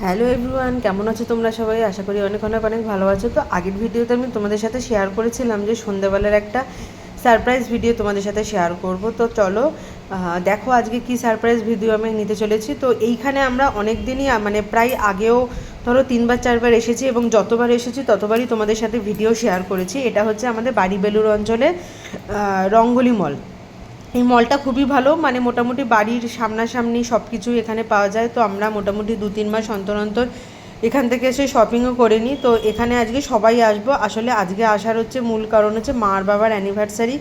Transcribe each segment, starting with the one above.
Hello everyone, কেমন আছো তোমরা সবাই? আশা করি অনেক অনেক অনেক ভালো আছো। তো আগের ভিডিওতে আমি তোমাদের সাথে শেয়ার করেছিলাম যে সন্ধ্যেবেলার একটা সারপ্রাইজ ভিডিও তোমাদের সাথে শেয়ার করব। তো চলো দেখো আজকে কি সারপ্রাইজ ভিডিও আমি নিতে চলেছি। তো এইখানে আমরা অনেক দিনই মানে প্রায় আগেও ধরো 3-4বার এসেছি এবং যতবার এসেছি ততবারই তোমাদের সাথে ভিডিও শেয়ার করেছি। এটা হচ্ছে আমাদের বাড়ি বেলুর অঞ্চলের রঙ্গলি মল। এই মলটা খুবই ভালো, মানে মোটামুটি বাড়ির সামনাসামনি সব কিছুই এখানে পাওয়া যায়। তো আমরা মোটামুটি 2-3 মাস অন্তর অন্তর এখান থেকে এসে শপিংও করে নিই। তো এখানে আজকে সবাই আসবো। আসলে আজকে আসার হচ্ছে মূল কারণ হচ্ছে মার বাবার অ্যানিভার্সারি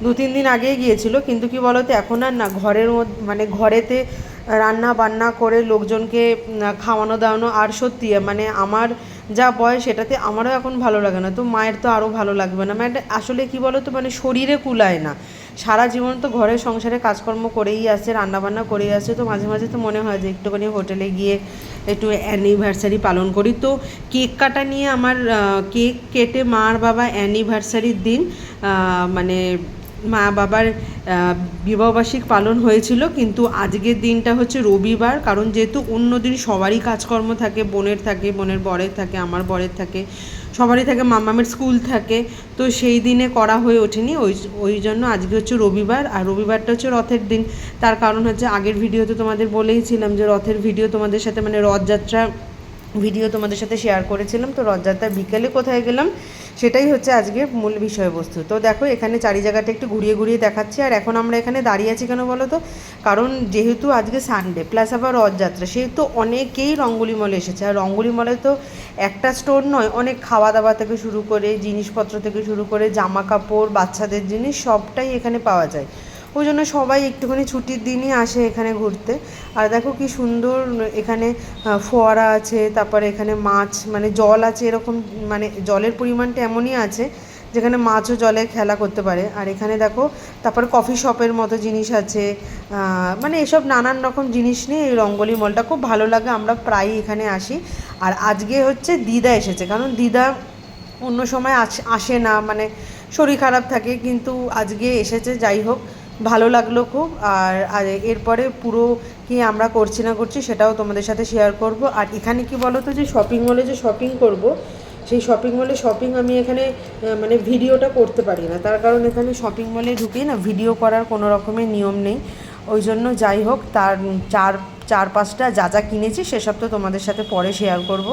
2-3 দিন আগেই গিয়েছিল, কিন্তু কি বলতো এখন আর না ঘরের মধ্যে মানে ঘরেতে রান্না বান্না করে লোকজনকে খাওয়ানো দাওয়ানো, আর সত্যি মানে আমার যা বয়স সেটাতে আমারও এখন ভালো লাগে না, তো মায়ের তো আরও ভালো লাগবে না। মানে আসলে কি বলতো মানে শরীরে কুলায় না, সারা জীবন তো ঘরের সংসারে কাজকর্ম করেই আসছে, রান্নাবান্না করেই আসছে। তো মাঝে মাঝে তো মনে হয় যে একটুখানি হোটেলে গিয়ে একটু অ্যানিভার্সারি পালন করি। তো কেক কাটা নিয়ে আমার কেক কেটে মার বাবা অ্যানিভার্সারির দিন মানে মা বাবার বিবাহবার্ষিক পালন হয়েছিল, কিন্তু আজকের দিনটা হচ্ছে রবিবার। কারণ যেহেতু অন্য দিন সবারই কাজকর্ম থাকে, বোনের থাকে, বোনের বরের থাকে, আমার বরের থাকে, সবারই থাকে, মামামের স্কুল থাকে। তো সেই দিনে করা হয়ে ওঠেনি, ওই জন্য আজকে হচ্ছে রবিবার। আর রবিবারটা হচ্ছে রথের দিন। তার কারণ হচ্ছে আগের ভিডিওতে তোমাদের বলেইছিলাম যে রথের ভিডিও তোমাদের সাথে মানে রথযাত্রা ভিডিও তোমাদের সাথে শেয়ার করেছিলাম। তো রথযাত্রার বিকেলে কোথায় গেলাম সেটাই হচ্ছে আজকের মূল বিষয়বস্তু। তো দেখো এখানে চারি জায়গাটা একটু ঘুরিয়ে ঘুরিয়ে দেখাচ্ছি। আর এখন আমরা এখানে দাঁড়িয়ে আছি কেন বলো তো? কারণ যেহেতু আজকে সানডে প্লাস আবার রথযাত্রা, সেহেতু অনেকেই রঙ্গলি মলে এসেছে। আর রঙ্গলি মলে তো একটা স্টোর নয়, অনেক খাওয়া দাওয়া থেকে শুরু করে জিনিসপত্র থেকে শুরু করে জামা কাপড়, বাচ্চাদের জিনিস সবটাই এখানে পাওয়া যায়। ওই জন্য সবাই একটুখানি ছুটির দিনই আসে এখানে ঘুরতে। আর দেখো কি সুন্দর এখানে ফোয়ারা আছে, তারপরে এখানে মাছ মানে জল আছে এরকম, মানে জলের পরিমাণটা এমনই আছে যেখানে মাছও জলে খেলা করতে পারে। আর এখানে দেখো তারপর কফি শপের মতো জিনিস আছে, মানে এসব নানান রকম জিনিস নিয়ে এই রঙ্গলি মলটা খুব ভালো লাগে, আমরা প্রায়ই এখানে আসি। আর আজকে হচ্ছে দিদা এসেছে, কারণ দিদা অন্য সময় আসে না, মানে শরীর খারাপ থাকে, কিন্তু আজকে এসেছে। যাই হোক, ভালো লাগলো খুব। আর এরপরে পুরো কি আমরা করছি না করছি সেটাও তোমাদের সাথে শেয়ার করব। আর এখানে কি বলো তো, যে শপিং মলে যে শপিং করব, সেই শপিং মলে শপিং আমি এখানে মানে ভিডিওটা করতে পারি না। তার কারণ এখানে শপিং মলে ঢুকেই না ভিডিও করার কোনো রকমের নিয়ম নেই। ওই জন্য যাই হোক, তার চার পাঁচটা যা যা কিনেছি সেসব তো তোমাদের সাথে পরে শেয়ার করব।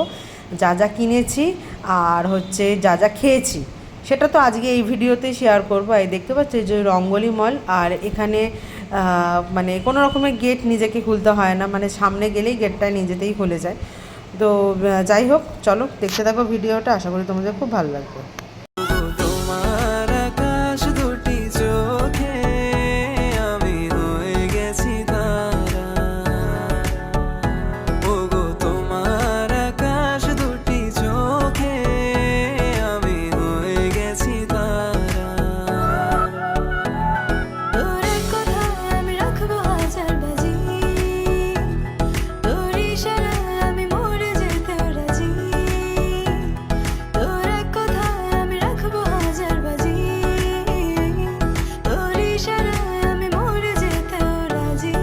যা যা কিনেছি আর হচ্ছে যা যা খেয়েছি সেটা তো আজকে এই ভিডিওতেই শেয়ার করবো। এই দেখতে পাচ্ছি যে রঙ্গলি মল, আর এখানে মানে কোনো রকমের গেট নিজেকে খুলতে হয় না, মানে সামনে গেলেই গেটটা নিজেতেই খুলে যায়। তো যাই হোক, চলো দেখতে থাকো ভিডিওটা, আশা করি তোমাদের খুব ভালো লাগবে। তোমার আকাশ দুটি চোখে আমি হয়ে গেছি তারা, ওগো তোমার আকাশ দুটি চোখে আমি হয়ে গেছি তারা। তোর এক কথায় আমি রাখবো হাজার বাজি, তোর ইশারায় আমি মরে যেতে রাজি। তোর এক কথায় আমি রাখবো হাজার বাজি, তোর ইশারায় আমি মরে যেতে রাজি।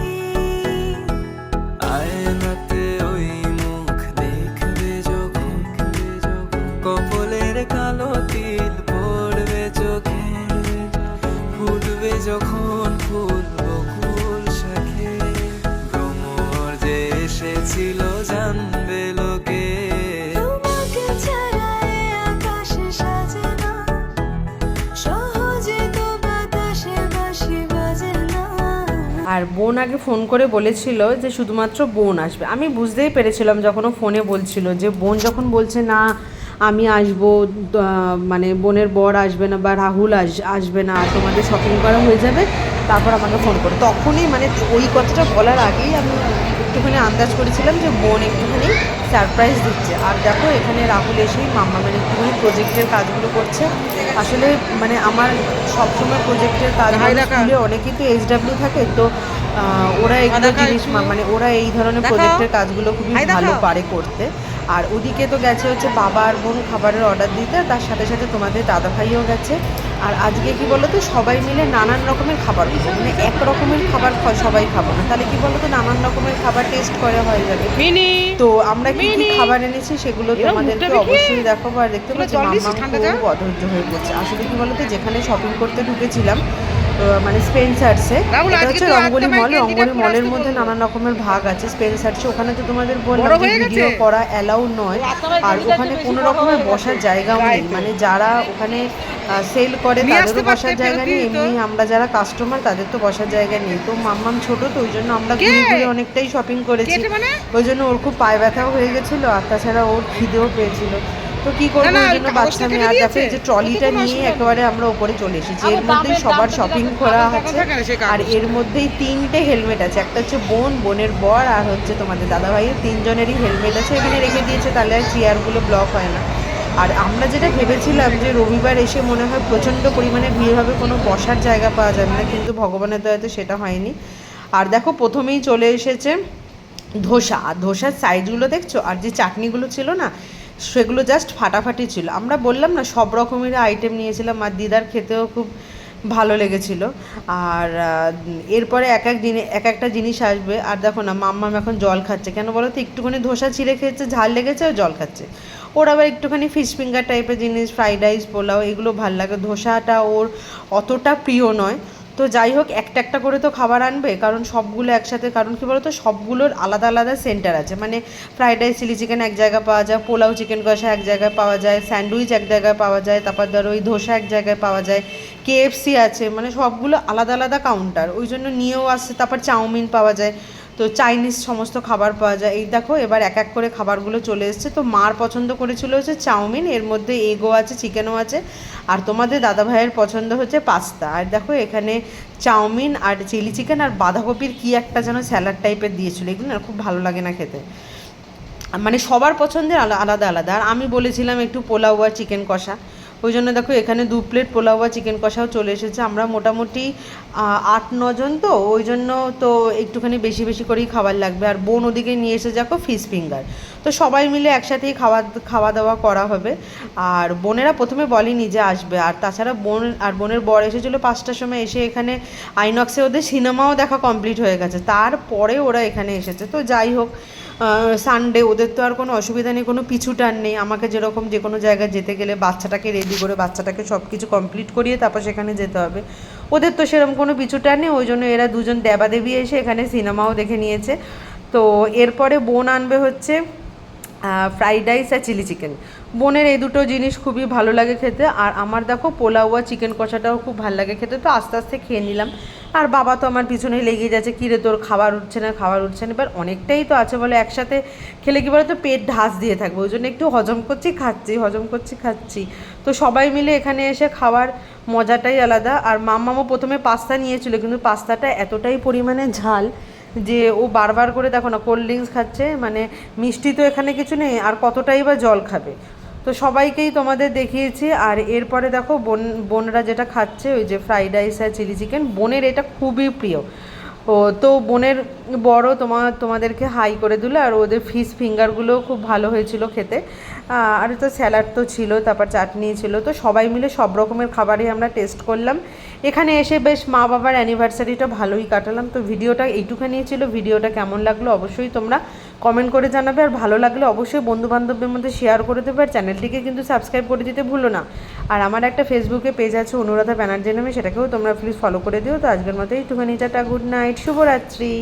আয়নাতে ওই মুখ দেখবে যখন, কপালের কালো তিল পড়বে চোখে, ফুটবে যখন ফুল বকুল শাখে, ভ্রমর যে এসেছিল জানবে লোকে। তোমাকে ছাড়া এ আকাশে সাজে না, সহজে তো বাতাসে বাঁশি বাজে না। আর বোন আগে ফোন করে বলেছিল যে শুধুমাত্র বোন আসবে। আমি বুঝতেই পেরেছিলাম যখন ও ফোনে বলছিল, যে বোন যখন বলছে না আমি আসবো, মানে বোনের বর আসবে না বা রাহুল আসবে না, আর তোমাদের শপিং করা হয়ে যাবে, তারপর আমাকে ফোন করে, তখনই মানে ওই কথাটা বলার আগেই আমি একটুখানি আন্দাজ করেছিলাম যে বোন একটুখানি সারপ্রাইজ দিচ্ছে। আর দেখো এখানে রাহুল এসেই মামামের একটুখানি প্রজেক্টের কাজগুলো করছে। আসলে মানে আমার সবসময় প্রজেক্টের কাজগুলো অনেকেই তো এইচডাব্লিউ থাকে, তো ওরা এগুলো জিনিস মানে ওরা এই ধরনের প্রজেক্টের কাজগুলো খুবই ভালো পারে করতে। আর ওদিকে তো গেছে হচ্ছে বাবা আর বোন খাবারের অর্ডার দিতে, তার সাথে সাথে তোমাদের দাদা ভাইও গেছে। আর আজকে কি বলো তো, সবাই মিলে নানান রকমের খাবার খাবো, মানে এক রকমের খাবার সবাই খাবো না, তাহলে কি বলো তো নানান রকমের খাবার টেস্ট করা হয়ে যাবে। তো আমরা কি কি খাবার এনেছি সেগুলো তোমাদেরকে অবশ্যই দেখাবো। আর দেখতে পাচ্ছি মাম্মা খুব অধৈর্য হয়ে পড়ছে। আসলে কি বলো তো, যেখানে শপিং করতে ঢুকেছিলাম মানে স্পেন্সার্সে, এটা হচ্ছে রঙ্গলি মল। রঙ্গলি মলের মধ্যে নানান রকমের ভাগ আছে। স্পেন্সার্সে ওখানে তো তোমাদের বললাম যে ভিডিও করা অ্যালাউ নয়, আর ওখানে কোনো রকমের বসার জায়গাও নেই, মানে যারা ওখানে সেল করে তাদেরও বসার জায়গা নেই, এমনি আমরা যারা কাস্টমার তাদের তো বসার জায়গা নেই। তো মাম্মাম ছোট, তো ওই জন্য আমরা ঘুরে ঘুরে অনেকটাই শপিং করেছি, ওই জন্য ওর খুব পায়ে ব্যথাও হয়ে গেছিলো, আর তাছাড়া ওর খিদেও পেয়েছিল। তো কি করবো, ওই জন্য বাচ্চা মেয়ে। আর দেখো এই যে ট্রলিটা নিয়ে একেবারে আমরা ওপরে চলে এসেছি। এর মধ্যেই সবার শপিং করা আছে, আর এর মধ্যেই 3টে হেলমেট আছে। একটা হচ্ছে বোনের বর, আর হচ্ছে তোমাদের দাদা ভাইয়ের, 3জনেরই হেলমেট আছে এখানে রেখে দিয়েছে, তাহলে আর চেয়ারগুলো ব্লক হয় না। আর আমরা যেটা ভেবেছিলাম যে রবিবার এসে মনে হয় প্রচণ্ড পরিমাণে ভিড় হবে, কোনো বসার জায়গা পাওয়া যাবে না, কিন্তু ভগবানের দয়াতে সেটা হয়নি। আর দেখো প্রথমেই চলে এসেছে ধোসা, আর ধোসার সাইজগুলো দেখছো, আর যে চাটনিগুলো ছিল না সেগুলো জাস্ট ফাটাফাটি ছিল। আমরা বললাম না সব রকমের আইটেম নিয়েছিলাম, আর দিদার খেতেও খুব ভালো লেগেছিল। আর এরপরে এক একটা জিনিস আসবে। আর দেখো না মাম্মাম এখন জল খাচ্ছে, কেন বলো তো, একটুখানি ধোসা ছিঁড়ে খেয়েছে, ঝাল লেগেছে, ও জল খাচ্ছে। ওর আবার একটুখানি ফিশ ফিঙ্গার টাইপের জিনিস, ফ্রাইড রাইস, পোলাও, এগুলো ভাল লাগে। ধোসাটা ওর অতটা প্রিয় নয়। তো যাই হোক, একটা একটা করে তো খাবার আনবে, কারণ সবগুলো একসাথে, কারণ কী বলো তো সবগুলোর আলাদা আলাদা সেন্টার আছে, মানে ফ্রাইড রাইস চিলি চিকেন এক জায়গায় পাওয়া যায়, পোলাও চিকেন কষা এক জায়গায় পাওয়া যায়, স্যান্ডউইচ এক জায়গায় পাওয়া যায়, তারপর ধরো ওই ধোসা এক জায়গায় পাওয়া যায়, KFC আছে, মানে সবগুলো আলাদা আলাদা কাউন্টার, ওই জন্য নিয়েও আসছে। তারপর চাউমিন পাওয়া যায়, তো চাইনিজ সমস্ত খাবার পাওয়া যায়। এই দেখো এবার এক এক করে খাবারগুলো চলে এসছে। তো মার পছন্দ করেছিল হচ্ছে চাউমিন, এর মধ্যে এগও আছে, চিকেনও আছে। আর তোমাদের দাদা ভাইয়ের পছন্দ হচ্ছে পাস্তা। আর দেখো এখানে চাউমিন আর চিলি চিকেন আর বাঁধাকপির কি একটা যেন স্যালাড টাইপের দিয়েছিল, এগুলো না খুব ভালো লাগে না খেতে, মানে সবার পছন্দের আলাদা আলাদা। আর আমি বলেছিলাম একটু পোলাও আর চিকেন কষা, ওই জন্য দেখো এখানে 2 প্লেট পোলাও আর চিকেন কষাও চলে এসেছে। আমরা মোটামুটি 8-9 জন, তো ওই জন্য তো একটুখানি বেশি বেশি করেই খাবার লাগবে। আর বোন ওদিকে নিয়ে এসে দেখো ফিশ ফিঙ্গার, তো সবাই মিলে একসাথেই খাওয়া দাওয়া করা হবে। আর বোনেরা প্রথমে বলেনি যে আসবে, আর তাছাড়া বোনের বর এসেছিলো 5টার সময়, এসে এখানে আইনক্সে ওদের সিনেমাও দেখা কমপ্লিট হয়ে গেছে, তারপরে ওরা এখানে এসেছে। তো যাই হোক, সানডে ওদের তো আর কোনো অসুবিধা নেই, কোনো পিছু টান নেই। আমাকে যেরকম যে কোনো জায়গায় যেতে গেলে বাচ্চাটাকে রেডি করে, বাচ্চাটাকে সব কিছু কমপ্লিট করিয়ে তারপর সেখানে যেতে হবে, ওদের তো সেরকম কোনো পিছু টান নেই। ওই জন্য এরা দুজন দেবাদেবী এসে এখানে সিনেমাও দেখে নিয়েছে। তো এরপরে বোন আনবে হচ্ছে ফ্রাইড রাইস আর চিলি চিকেন। বোনের এই দুটো জিনিস খুবই ভালো লাগে খেতে, আর আমার দেখো পোলাও আর চিকেন কষাটাও খুব ভালো লাগে খেতে। তো আস্তে আস্তে খেয়ে নিলাম। আর বাবা তো আমার পিছনেই লেগে যাচ্ছে, কিরে তোর খাবার উঠছে না। এবার অনেকটাই তো আছে বলে একসাথে খেলে কী বলে তো পেট ঢাস দিয়ে থাকবে, ওই জন্য একটু হজম করছি খাচ্ছি। তো সবাই মিলে এখানে এসে খাওয়ার মজাটাই আলাদা। আর মাম্মামও প্রথমে পাস্তা নিয়েছিল, কিন্তু পাস্তাটা এতটাই পরিমাণে ঝাল যে ও বারবার করে দেখো না কোল্ড ড্রিঙ্কস খাচ্ছে, মানে মিষ্টি তো এখানে কিছু নেই, আর কতটাই বা জল খাবে। তো সবাইকেই তোমাদের দেখিয়েছি। আর এরপরে দেখো বোনরা যেটা খাচ্ছে, ওই যে ফ্রাইড রাইস আর চিলি চিকেন, বোনের এটা খুবই প্রিয়। তো বোনের বড় তোমাদেরকে হাই করে দিল। আর ওদের ফিশ ফিঙ্গারগুলোও খুব ভালো হয়েছিল খেতে। আর তো স্যালাড তো ছিল, তারপর চাটনি ছিল। তো সবাই মিলে সব রকমের খাবারই আমরা টেস্ট করলাম। এখানে এসে বেশ মা বাবার অ্যানিভার্সারিটা ভালোই কাটালাম। তো ভিডিওটা এইটুখানি ছিল। ভিডিওটা কেমন লাগলো অবশ্যই তোমরা কমেন্ট করে জানাবে, আর ভালো লাগলে অবশ্যই বন্ধুবান্ধবদের মধ্যে শেয়ার করে দেবে। আর চ্যানেলটিকে কিন্তু সাবস্ক্রাইব করে দিতে ভুলো না। আর আমার একটা ফেসবুকে পেজ আছে অনুরাধা ব্যানার্জি নামে, সেটাকেও তোমরা প্লিজ ফলো করে দিও। তো আজকের মতো এইটুখানি, টাটা, গুড নাইট, শুভরাত্রি।